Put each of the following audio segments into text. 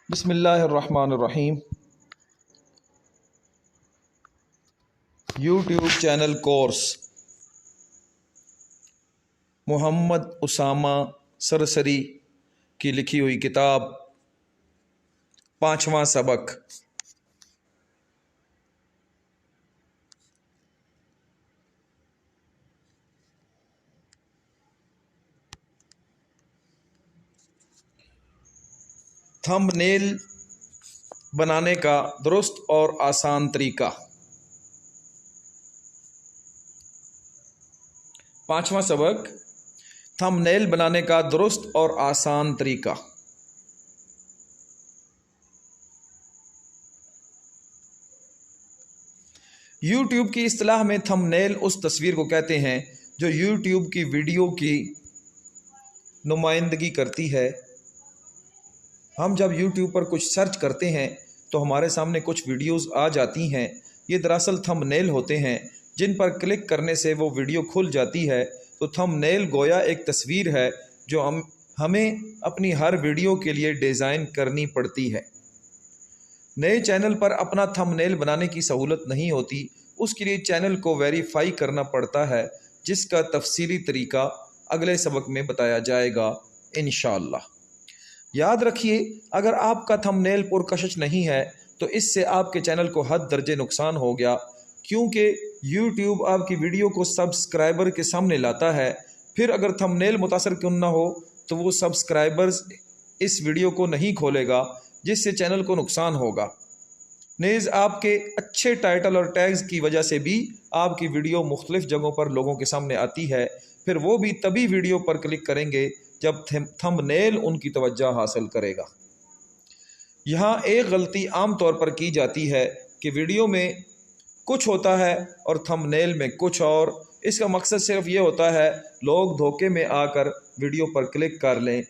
بسم اللہ الرحمن الرحیم۔ یوٹیوب چینل کورس محمد اسامہ سرسری کی لکھی ہوئی کتاب 5واں سبق۔ تھمب نیل بنانے کا درست اور آسان طریقہ۔ 5واں سبق، تھمب نیل بنانے کا درست اور آسان طریقہ۔ یوٹیوب کی اصطلاح میں تھمب نیل اس تصویر کو کہتے ہیں جو یوٹیوب کی ویڈیو کی نمائندگی کرتی ہے۔ ہم جب یوٹیوب پر کچھ سرچ کرتے ہیں تو ہمارے سامنے کچھ ویڈیوز آ جاتی ہیں۔ یہ دراصل تھمب نیل ہوتے ہیں جن پر کلک کرنے سے وہ ویڈیو کھل جاتی ہے۔ تو تھمب نیل گویا ایک تصویر ہے جو ہمیں اپنی ہر ویڈیو کے لیے ڈیزائن کرنی پڑتی ہے۔ نئے چینل پر اپنا تھمب نیل بنانے کی سہولت نہیں ہوتی، اس کے لیے چینل کو ویریفائی کرنا پڑتا ہے، جس کا تفصیلی طریقہ اگلے سبق میں بتایا جائے گا انشاءاللہ۔ یاد رکھیے، اگر آپ کا تھمب نیل پرکشش نہیں ہے تو اس سے آپ کے چینل کو حد درجے نقصان ہو گیا، کیونکہ یوٹیوب آپ کی ویڈیو کو سبسکرائبر کے سامنے لاتا ہے۔ پھر اگر تھمب نیل متاثر کیوں نہ ہو تو وہ سبسکرائبرز اس ویڈیو کو نہیں کھولے گا، جس سے چینل کو نقصان ہوگا۔ نیز آپ کے اچھے ٹائٹل اور ٹیگز کی وجہ سے بھی آپ کی ویڈیو مختلف جگہوں پر لوگوں کے سامنے آتی ہے، پھر وہ بھی تبھی ویڈیو پر کلک کریں گے جب تھمب نیل ان کی توجہ حاصل کرے گا۔ یہاں ایک غلطی عام طور پر کی جاتی ہے کہ ویڈیو میں کچھ ہوتا ہے اور تھمب نیل میں کچھ اور۔ اس کا مقصد صرف یہ ہوتا ہے لوگ دھوکے میں آ کر ویڈیو پر کلک کر لیں۔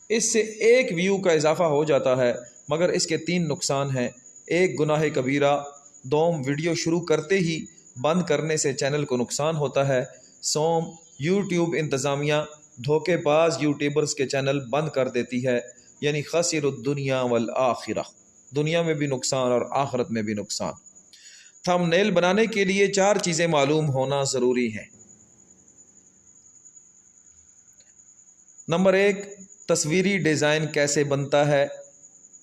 اس سے ایک ویو کا اضافہ ہو جاتا ہے، مگر اس کے 3 نقصان ہیں۔ ایک، گناہ کبیرہ۔ دوم، ویڈیو شروع کرتے ہی بند کرنے سے چینل کو نقصان ہوتا ہے۔ سوم، یوٹیوب انتظامیہ دھوکے باز یوٹیوبرز کے چینل بند کر دیتی ہے، یعنی خسر الدنیا والآخرہ، دنیا میں بھی نقصان اور آخرت میں بھی نقصان۔ تھمب نیل بنانے کے لیے 4 چیزیں معلوم ہونا ضروری ہیں۔ نمبر 1، تصویری ڈیزائن کیسے بنتا ہے۔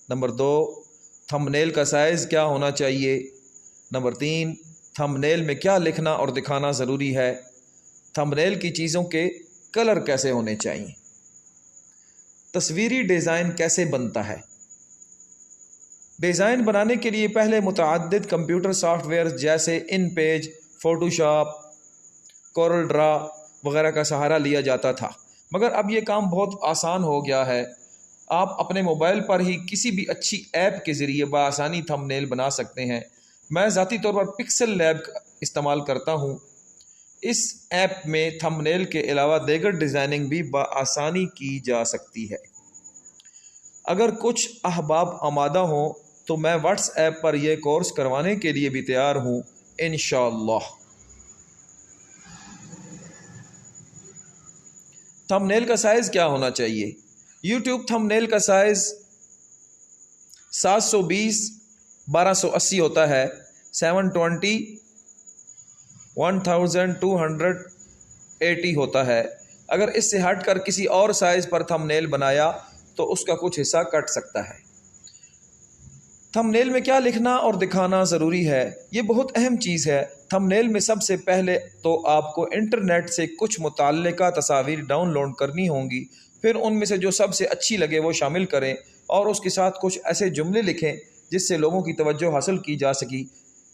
نمبر 2، تھمب نیل کا سائز کیا ہونا چاہیے۔ نمبر 3، تھمب نیل میں کیا لکھنا اور دکھانا ضروری ہے۔ تھمب نیل کی چیزوں کے کلر کیسے ہونے چاہیے۔ تصویری ڈیزائن کیسے بنتا ہے۔ ڈیزائن بنانے کے لیے پہلے متعدد کمپیوٹر سافٹ ویئر جیسے ان پیج، فوٹو شاپ، کورل ڈرا وغیرہ کا سہارا لیا جاتا تھا، مگر اب یہ کام بہت آسان ہو گیا ہے۔ آپ اپنے موبائل پر ہی کسی بھی اچھی ایپ کے ذریعے بآسانی تھمب نیل بنا سکتے ہیں۔ میں ذاتی طور پر پکسل لیب استعمال کرتا ہوں۔ اس ایپ میں تھمب نیل کے علاوہ دیگر ڈیزائننگ بھی بآسانی کی جا سکتی ہے۔ اگر کچھ احباب آمادہ ہوں تو میں واٹس ایپ پر یہ کورس کروانے کے لیے بھی تیار ہوں انشاءاللہ۔ تھمب نیل کا سائز کیا ہونا چاہیے۔ یوٹیوب تھمب نیل کا سائز 720x1280 ہوتا ہے، 720x1280 ہوتا ہے۔ اگر اس سے ہٹ کر کسی اور سائز پر تھمب نیل بنایا تو اس کا کچھ حصہ کٹ سکتا ہے۔ تھمب نیل میں کیا لکھنا اور دکھانا ضروری ہے، یہ بہت اہم چیز ہے۔ تھمب نیل میں سب سے پہلے تو آپ کو انٹرنیٹ سے کچھ متعلقہ تصاویر ڈاؤن لوڈ کرنی ہوں گی، پھر ان میں سے جو سب سے اچھی لگے وہ شامل کریں اور اس کے ساتھ کچھ ایسے جملے لکھیں جس سے لوگوں کی توجہ حاصل کی جا سکی،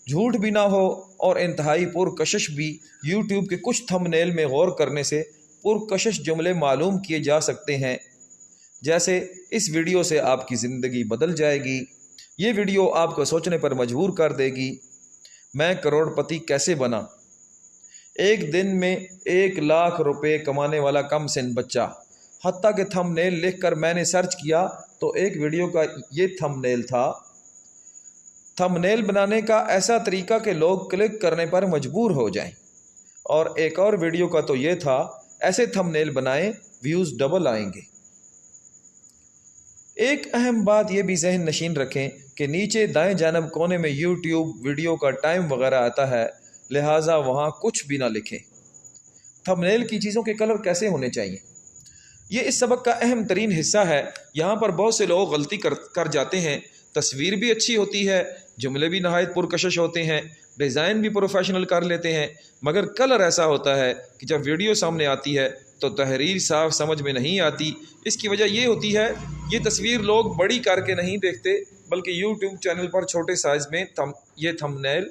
جھوٹ بھی نہ ہو اور انتہائی پرکشش بھی۔ یوٹیوب کے کچھ تھمب نیل میں غور کرنے سے پرکشش جملے معلوم کیے جا سکتے ہیں، جیسے اس ویڈیو سے آپ کی زندگی بدل جائے گی، یہ ویڈیو آپ کو سوچنے پر مجبور کر دے گی، میں کروڑ پتی کیسے بنا، ایک دن میں 1,00,000 روپے کمانے والا کم سن بچہ۔ حتیٰ کہ تھمب نیل لکھ کر میں نے سرچ کیا تو ایک ویڈیو کا یہ تھمب نیل تھا۔ تھمب نیل بنانے کا ایسا طریقہ کہ لوگ کلک کرنے پر مجبور ہو جائیں، اور ایک اور ویڈیو کا تو یہ تھا ایسے تھمبنیل بنائیں، ویوز ڈبل آئیں گے۔ ایک اہم بات یہ بھی ذہن نشین رکھیں کہ نیچے دائیں جانب کونے میں یوٹیوب ویڈیو کا ٹائم وغیرہ آتا ہے، لہٰذا وہاں کچھ بھی نہ لکھیں۔ تھمبنیل کی چیزوں کے کلر کیسے ہونے چاہیے، یہ اس سبق کا اہم ترین حصہ ہے۔ یہاں پر بہت سے لوگ غلطی کر جاتے ہیں۔ تصویر بھی اچھی ہوتی ہے، جملے بھی نہایت پرکشش ہوتے ہیں، ڈیزائن بھی پروفیشنل کر لیتے ہیں، مگر کلر ایسا ہوتا ہے کہ جب ویڈیو سامنے آتی ہے تو تحریر صاف سمجھ میں نہیں آتی۔ اس کی وجہ یہ ہوتی ہے، یہ تصویر لوگ بڑی کر کے نہیں دیکھتے، بلکہ یوٹیوب چینل پر چھوٹے سائز میں یہ تھمبنیل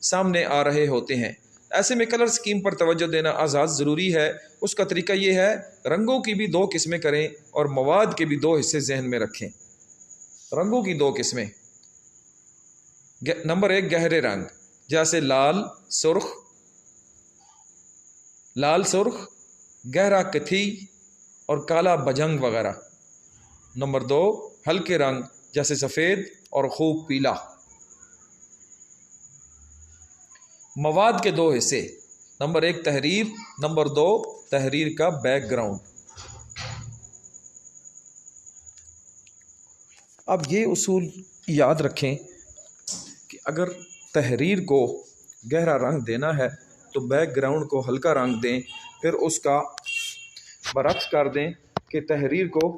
سامنے آ رہے ہوتے ہیں۔ ایسے میں کلر سکیم پر توجہ دینا آزاد ضروری ہے۔ اس کا طریقہ یہ ہے، رنگوں کی بھی 2 قسمیں کریں اور مواد کے بھی 2 حصے ذہن میں رکھیں۔ رنگوں کی 2 قسمیں، نمبر 1 گہرے رنگ جیسے لال سرخ، گہرا کتھی اور کالا بجنگ وغیرہ۔ نمبر 2 ہلکے رنگ جیسے سفید اور خوب پیلا۔ مواد کے 2 حصے، نمبر 1 تحریر، نمبر 2 تحریر کا بیک گراؤنڈ۔ اب یہ اصول یاد رکھیں کہ اگر تحریر کو گہرا رنگ دینا ہے تو بیک گراؤنڈ کو ہلکا رنگ دیں، پھر اس کا برعکس کر دیں کہ تحریر کو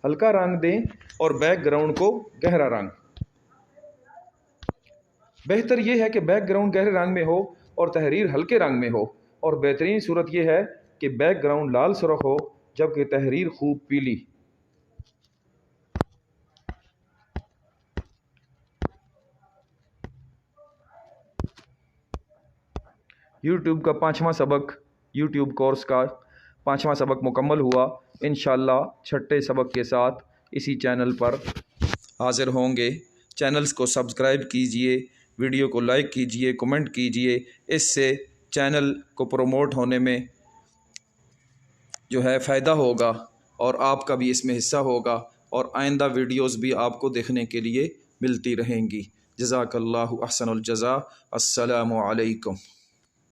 ہلکا رنگ دیں اور بیک گراؤنڈ کو گہرا رنگ۔ بہتر یہ ہے کہ بیک گراؤنڈ گہرے رنگ میں ہو اور تحریر ہلکے رنگ میں ہو، اور بہترین صورت یہ ہے کہ بیک گراؤنڈ لال سرخ ہو جبکہ تحریر خوب پیلی۔ یوٹیوب کا 5واں سبق، یوٹیوب کورس کا 5واں سبق مکمل ہوا۔ انشاءاللہ 6ٹھے سبق کے ساتھ اسی چینل پر حاضر ہوں گے۔ چینلز کو سبسکرائب کیجئے، ویڈیو کو لائک کیجئے، کمنٹ کیجئے، اس سے چینل کو پروموٹ ہونے میں جو ہے فائدہ ہوگا اور آپ کا بھی اس میں حصہ ہوگا، اور آئندہ ویڈیوز بھی آپ کو دیکھنے کے لیے ملتی رہیں گی۔ جزاک اللہ احسن الجزا۔ السلام علیکم۔